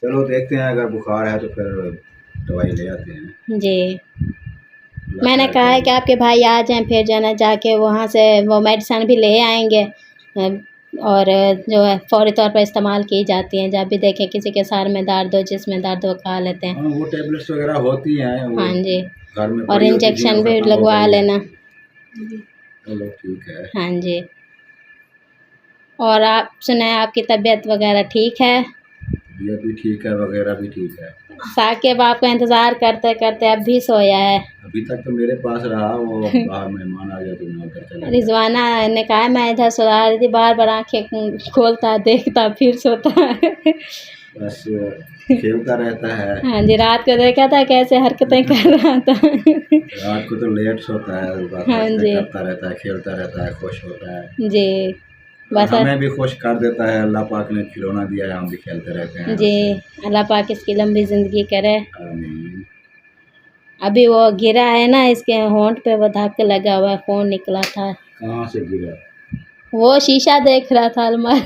चलो देखते हैं, अगर बुखार है तो फिर दवाई ले आते हैं। जी। मैंने कहा है कि आपके भाई आ जाएं, फिर जाना जाके वहाँ से वो मेडिसिन भी ले आएंगे, और जो है फौरी तौर पर इस्तेमाल की जाती हैं। जब भी देखें किसी के सर में दर्द हो, जिसमें दर्द हो, खा लेते हैं। वो टेबलेट्स वगैरह होती हैं हाँ जी। घर में, और इंजेक्शन भी लगवा लेना। चलो ठीक है। हाँ जी। और आप सुनाएं, आपकी तबीयत वगैरह ठीक है? ये भी ठीक है, वगैरह भी ठीक है। साकिब आपका इंतज़ार करते करते अब भी सोया है। अभी तक तो मेरे पास रहा, वो बाहर मेहमान आ गया तो मैं उधर चला गया। रिजवाना ने कहा मैं इधर सो रही थी, बार बार आँखें खोलता देखता फिर सोता है। बस खेलता रहता है। हाँ जी। रात को देखा था कैसे हरकतें कर रहा था। रात को तो लेट सोता है, हाँ जी। करता रहता है, खेलता रहता है, खुश होता है जी। बस हमें भी खुश कर देता है। अल्लाह पाक ने खिलौना दिया है, हम भी खेलते रहते हैं। जी। अल्लाह पाक इसकी लंबी ज़िंदगी करे। आमीन। अभी वो गिरा है ना, इसके होंठ पे वो धक्का लगा हुआ है, खून निकला था। कहाँ से गिरा? वो शीशा देख रहा था अलमारी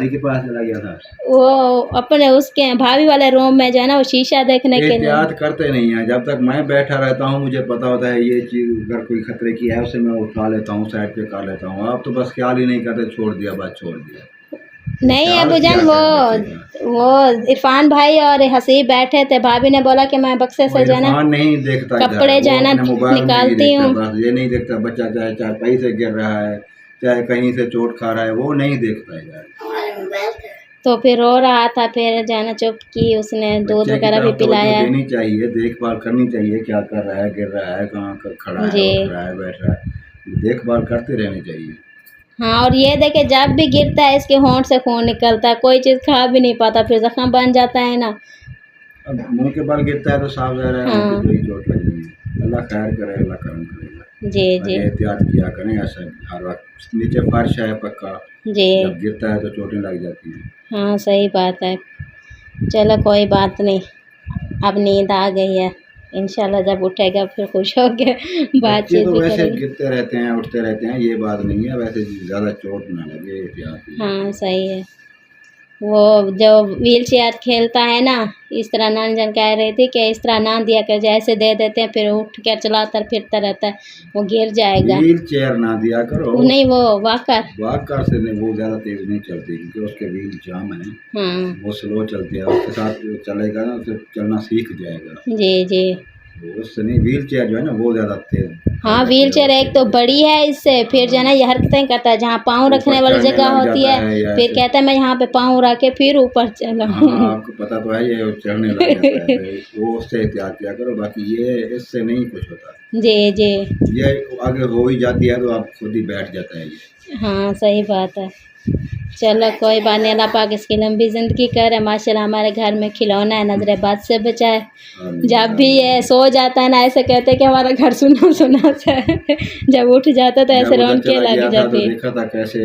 के पास चला गया था। वो अपने उसके भाभी वाले रूम में जो है ना, वो शीशा देखने के लिए। एहतियात करते नहीं है। जब तक मैं बैठा रहता हूँ मुझे पता होता है ये चीज़ अगर कोई खतरे की है उसे मैं उठा लेता हूँ, साइड पे कर लेता हूँ। आप तो बस ख्याल ही नहीं करते, छोड़ दिया, बस छोड़ दिया। नहीं अबूजान, वो इरफान भाई और हसीब बैठे थे, भाभी ने बोला कि मैं बक्से से जो है ना नहीं देखता, कपड़े जो है ना निकालती हूँ। ये नहीं देखता बच्चा चाहे चारपाई से गिर रहा है, चाहे कहीं से चोट खा रहा है, वो नहीं देखता यार। तो फिर रो रहा था, फिर जाना चुप की, उसने दूध बच्चे की वगैरह भी तरफ तवज्जो पिलाया। देनी चाहिए, देखभाल करनी चाहिए, क्या कर रहा है, गिर रहा है, कहाँ खड़ा है, जी। उठ रहा है, बैठ रहा है, देखभाल करते रहनी चाहिए। हाँ, और ये देखे जब भी गिरता है इसके होंठ से खून निकलता है, कोई चीज़ खा भी नहीं पाता, फिर जख्म बन जाता है ना। अब मुंह के बल गिरता है तो साफ ज़ाहिर है हाँ। उनको कोई चोट लग रही है। अल्लाह खैर करे, अल्लाह करम करेगा। जी जी आगे एहतियात किया करें, ऐसा हर वक्त नीचे फर्श है पक्का, जी। जब गिरता है तो चोटें लग जाती हैं। हाँ सही बात है। चलो कोई बात नहीं, अब नींद आ गई है, इंशाल्लाह जब उठेगा फिर खुश हो के बच्चे बातचीत तो भी वैसे करेंगे। गिरते रहते हैं, उठते रहते हैं, ये बात नहीं है, वैसे ज़्यादा चोट ना लगे, एहतियात कीजिए। हाँ सही है। वो जो व्हील चेयर खेलता है ना, इस तरह नानी जान कह रही थी कि इस तरह ना दिया कर, जैसे दे देते हैं फिर उठ कर चलाता फिरता रहता है, वो गिर जाएगा। व्हील चेयर ना दिया करो। नहीं, वो वॉकर। वॉकर से नहीं, वो ज़्यादा तेज़ नहीं चलती क्योंकि उसके व्हील जाम है, हाँ वो स्लो चलती है, उसके साथ जो चलेगा ना उसे चलना सीख जाएगा। जी जी। वो उससे नहीं, व्हील चेयर जो है ना वो ज़्यादा तेज़। हाँ व्हील चेयर एक तो बड़ी है इससे, फिर जो है ना ये हरकतें करता है, जहाँ पाँव रखने वाली चढ़ने जगह लग होती जाता है, या फिर ऐसे। कहता है मैं यहाँ पे पाँव रख के फिर ऊपर चला। हाँ आपको पता तो है, ये चढ़ने लग जाता है, तो वो उससे एहतियात किया करो, बाकी ये इससे नहीं कुछ होता। जी जी। ये आगे हो ही जाती है तो आप खुद ही बैठ जाता है ये। हाँ सही बात है। चलो कोई बात नहीं, अल्लाह पाक इसकी लंबी ज़िंदगी करे, माशाल्लाह हमारे घर में खिलौना है, नजर बात से बचाए। जब भी ये सो जाता है ना, ऐसे कहते हैं कि हमारा घर सुना सुना सा है। जब उठ जाता है तो ऐसे जब उधर रौनकें चला लग गया था जाती तो है। देखा था कैसे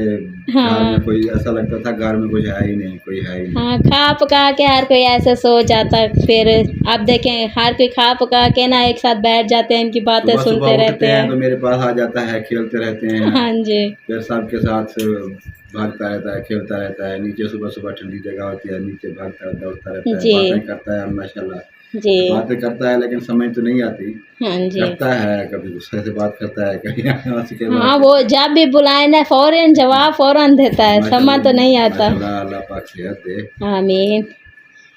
हाँ। घर में कोई, ऐसा लगता था घर में कुछ है ही नहीं, कोई है ही नहीं। हाँ, खा पका के हर कोई ऐसे सो जाता है, फिर अब देखें हर कोई खा पका के ना एक साथ बैठ जाते हैं, इनकी बातें सुबह सुनते सुबह उठते रहते हैं तो हैं। मेरे पास आ जाता है, खेलते रहते हैं, हाँ जी फिर सबके साथ भागता रहता है, खेलता रहता है, नीचे सुबह सुबह ठंडी जगह होती है, नीचे भागता दौड़ता रहता है, जी बातें करता है माशाल्लाह। जी। बातें करता है लेकिन समझ तो नहीं आती, हाँ जी। करता है, कभी गुस्से से बात करता है, कभी हंस के हाँ, बात वो करता है। जब भी बुलाए ना फौरन जवाब फौरन देता है, समझ तो नहीं आता। माशाल्लाह, अल्लाह पाक सेहत दे। आमीन।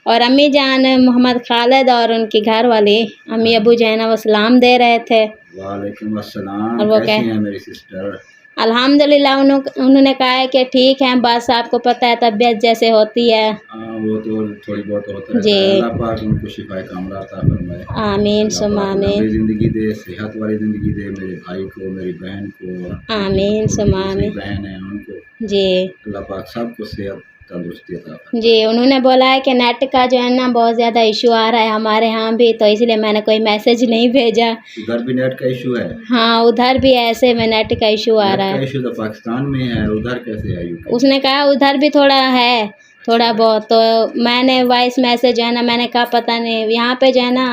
और अम्मी जान मोहम्मद खालिद और उनकी घर वाली अम्मी अबू जो है ना वो सलाम दे रहे थे। वालेकुम अस्सलाम, और वो कैसी हैं मेरी सिस्टर? अल्हम्दुलिल्लाह उन्होंने कहा है कि ठीक है, बस आपको पता है तबीयत जैसे होती है। हाँ वो तो थोड़ी बहुत होता रहता जी। है, अल्लाह पाक उनको शिफाए कामला अता फरमाए। आमीन अल्लाह सुम्मा पाक आमीन। लंबी ज़िंदगी दे, सेहत वाली ज़िंदगी दे, मेरे भाई को, मेरी बहन को, आमीन सुम्मा दूसरी आमीन। बहन है उनको, जी अल्लाह पाक सबको सेहत तंदुरुस्ती अता फरमाए। जी। उन्होंने बोला है कि नेट का जो है ना बहुत ज़्यादा इशू आ रहा है हमारे यहाँ भी, तो इसलिए मैंने कोई मैसेज नहीं भेजा। उधर भी नेट का इशू है? हाँ उधर भी ऐसे में नेट का इशू आ नेट रहा का है। इशू तो पाकिस्तान में है, उधर कैसे है यूके? उसने कहा उधर भी थोड़ा है, थोड़ा बहुत। तो मैंने वॉइस मैसेज जो है ना, मैंने कहा पता नहीं, यहाँ पे जो है ना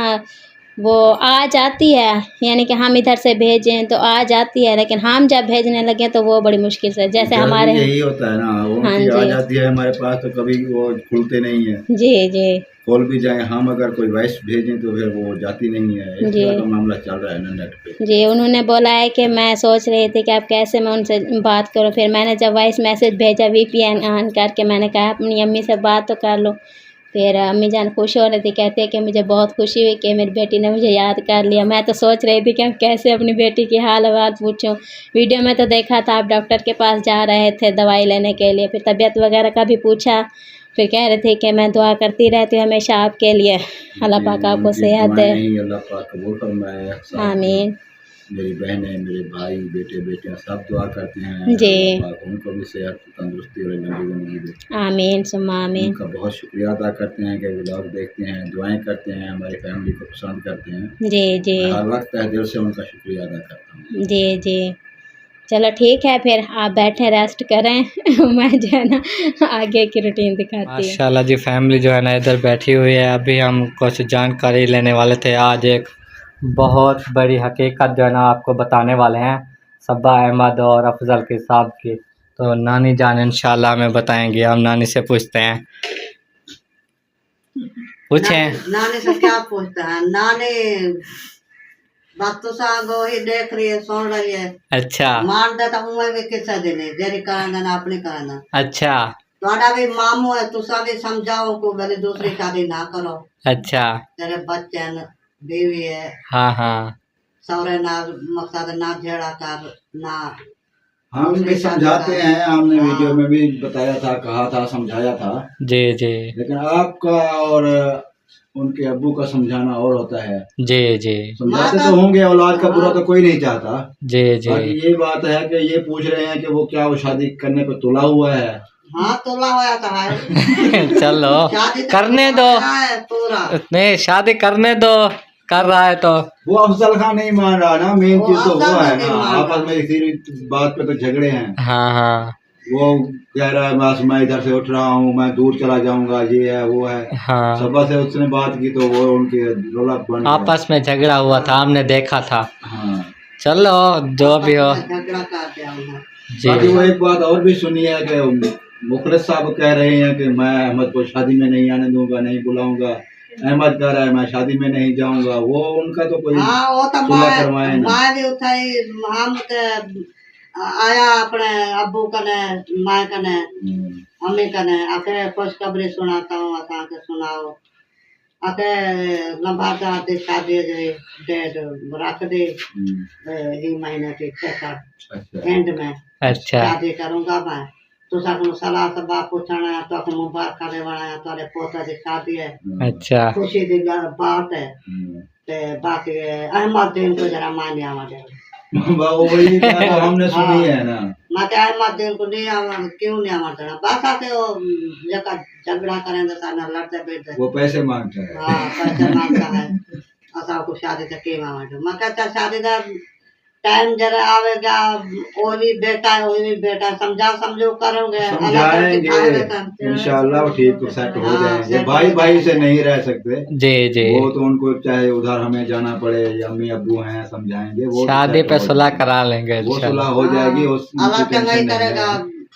वो आ जाती है, यानी कि हम इधर से भेजें तो आ जाती है, लेकिन हम जब भेजने लगे तो वो बड़ी मुश्किल से, जैसे इधर भी हमारे। यही होता है ना, वो हाँ उनकी आ जी। जाती है हमारे पास तो कभी वो खुलते नहीं है, जी जी खोल भी जाए हम अगर कोई वॉइस भेजें तो फिर वो जाती नहीं है, इस जी। तरह का मामला चल रहा है ना नेट पे। जी। उन्होंने बोला है कि मैं सोच रही थी कि अब कैसे मैं उनसे बात करूं, फिर मैंने जब वॉइस मैसेज भेजा VPN ऑन करके, मैंने कहा अपनी अम्मी से बात तो कर लो। फिर अम्मी जान खुश हो रही थी, कहते हैं कि मुझे बहुत खुशी हुई कि मेरी बेटी ने मुझे याद कर लिया। मैं तो सोच रही थी कि अब कैसे अपनी बेटी की हाल अहवाल पूछूं। वीडियो में तो देखा था आप डॉक्टर के पास जा रहे थे दवाई लेने के लिए, फिर तबीयत वगैरह का भी पूछा, फिर कह रहे थे कि मैं दुआ करती रहती हूँ हमेशा आपके लिए, अल्लाह पाक आपको उनकी सेहत दे। दुआएं ही अल्लाह पाक कबूल फरमाए। सब आमीन। मेरी बहनें, मेरे भाई, बेटे बेटियां सब दुआ करते हैं, जी। अल्लाह पाक उनको भी सेहत तंदुरुस्ती और लंबी ज़िंदगी दे। आमीन सुम्मा आमीन। उनका बहुत शुक्रिया अदा करते हैं कि व्लॉग देखते हैं, दुआएं करते हैं, हमारी फैमिली को पसंद करते हैं। जी जी मैं हर वक्त तहे दिल से उनका शुक्रिया अदा करता हूँ। जी जी। चलो ठीक है, फिर आप बैठे रेस्ट करें। मैं जो है ना आगे की रूटीन दिखाती हूँ। माशाल्लाह जी, फैमिली जो है ना इधर बैठी हुई है। अभी हम कुछ जानकारी लेने वाले थे, आज एक बहुत बड़ी हकीकत जो है ना आपको बताने वाले हैं, सब्बा अहमद और अफजल के साहब की। तो नानी जान इंशाल्लाह हमें बताएंगे, हम नानी से पूछते हैं। पूछें? नानी से क्या पूछता है? नानी बात तो सागो ही देख रही है, सुन रही है। अच्छा मान देता हूँ मैं भी किस्सा देने, जेरी कराना ना अपने कराना। अच्छा तुम्हारा भी मामू है, तुसा भी समझाओ को भले दूसरी शादी ना करो। अच्छा। तेरे बच्चे हैं, बीवी है, हाँ हाँ सौरे ना मकसद ना झेड़ा कर, ना हम भी समझाते हैं, हमने वीडियो में भी बताया था, कहा था, समझाया था, जी जी लेकिन आपका और उनके अब्बू का समझाना और होता है। जी जी समझाते तो होंगे, औलाद का बुरा तो कोई नहीं चाहता। जी बाकी जी ये बात है कि ये पूछ रहे हैं कि वो क्या वो शादी करने पे तुला हुआ है। हाँ तोला होया तो है। चलो शादी तो करने दो, है पूरा। नहीं शादी करने दो, कर रहा है तो। वो अफजल खान नहीं मान रहा ना, मेन वो चीज तो अफजल वो है नहीं ना, मान आपस में इसी बात पे तो झगड़े हैं। हाँ हाँ वो कह रहा है बस मैं इधर से उठ रहा हूँ, मैं दूर चला जाऊंगा, ये है वो है। हाँ, सुबह से उसने बात की तो वो उनके रोला बन गया। आपस में झगड़ा हुआ था, हमने देखा था। हाँ, चलो जो भी हो। झगड़ा कर दिया उन्होंने। बाकी जी वो एक बात और भी सुनी है कि मुखलिस साहब कह रहे हैं कि मैं अहमद को शादी में नहीं आने दूंगा, नहीं बुलाऊंगा। अहमद कह रहा है मैं शादी में नहीं जाऊंगा। वो उनका तो कोई हाँ वो तो सुलह करवाए ना। माँ भी उठाई, हम के आया अपने अब्बू कने, माँ कने, अम्मी कने आके खुशखबरी सुनाता हूँ, असा के सुनाओ आके लंबा दादी शादी डेट रख दी ही महीने की एंड में अच्छा शादी करूंगा मैं। तुसा को सलाह सबा पूछना है, तो मुबारक दे बनाया, तोरे पोता की शादी है, अच्छा खुशी की बात है। ते बाकी अहमद दिन को जरा मान आवा दे, वही बात तो हमने सुनी है ना। मत अहमद दिन को नहीं आवा, क्यों नहीं आवा देना? बस आते वो जगह झगड़ा करेंगे साना लड़ते बैठते, वो पैसे मांगता है। हाँ पैसे मांगता है। असा को शादी तक के आवा दे, मैं कहता शादी का टाइम जरा आवेगा, वो भी बेटा समझा समझो करोगे, समझाएंगे इंशाल्लाह वो ठीक सेट हो जाएंगे। भाई भाई से नहीं रह सकते। जी जी, वो तो उनको चाहे उधर हमें जाना पड़े या अम्मी अब्बू हैं समझाएंगे, वो शादी पे सुलह करा लेंगे वो सुलह इंशाल्लाह। हो जाएगी। अल्लाह चंगाई करेगा,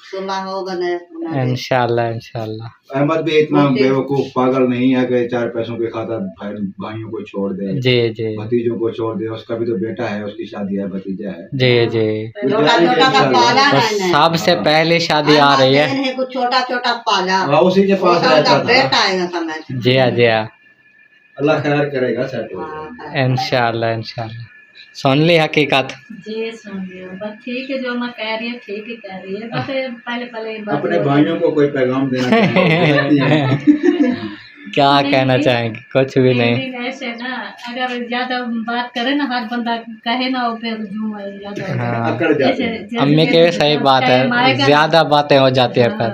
सुलह होगा ने। इंशाल्लाह इंशाल्लाह। अहमद भी इतना बेवकूफ पागल नहीं है कि चार पैसों के खातिर भाइयों को छोड़ दे, जी जी भतीजों को छोड़ दे। उसका भी तो बेटा है, उसकी शादी है, भतीजा है। जी जी, तो सबसे पहली शादी आ रही है। कुछ छोटा छोटा पाला, उसी के पास रहता था। बेटा आएगा समय। जी हाँ जी हाँ, अल्लाह खैर करेगा, सेट हो जाएगा इंशाल्लाह इंशाल्लाह। सुन ली हकीकत? जी सुन लियो, बस ठीक है, जो मैं कह रही है ठीक ही कह रही है। बस पहले पहले अपने भाइयों को कोई पैगाम देना चाहेंगे? क्या कहना चाहेंगे? कुछ भी नहीं। नहीं ऐसे ना, अगर ज्यादा बात करे ना, हर बंदा कहे ना वो फिर हाँ, अकड़ जाते हैं। अम्मी के सही बात है, ज्यादा बातें हो जाती है पर।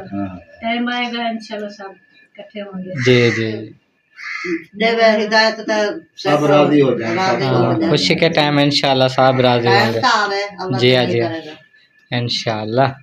टाइम आएगा इंशाल्लाह सब इकट्ठे होंगे। जी जी, देवे हिदायत तो सब राजी हो जाए। खुशी के टाइम इंशाल्लाह सब राजी होंगे। जी हाँ जी हाँ, इंशाल्लाह।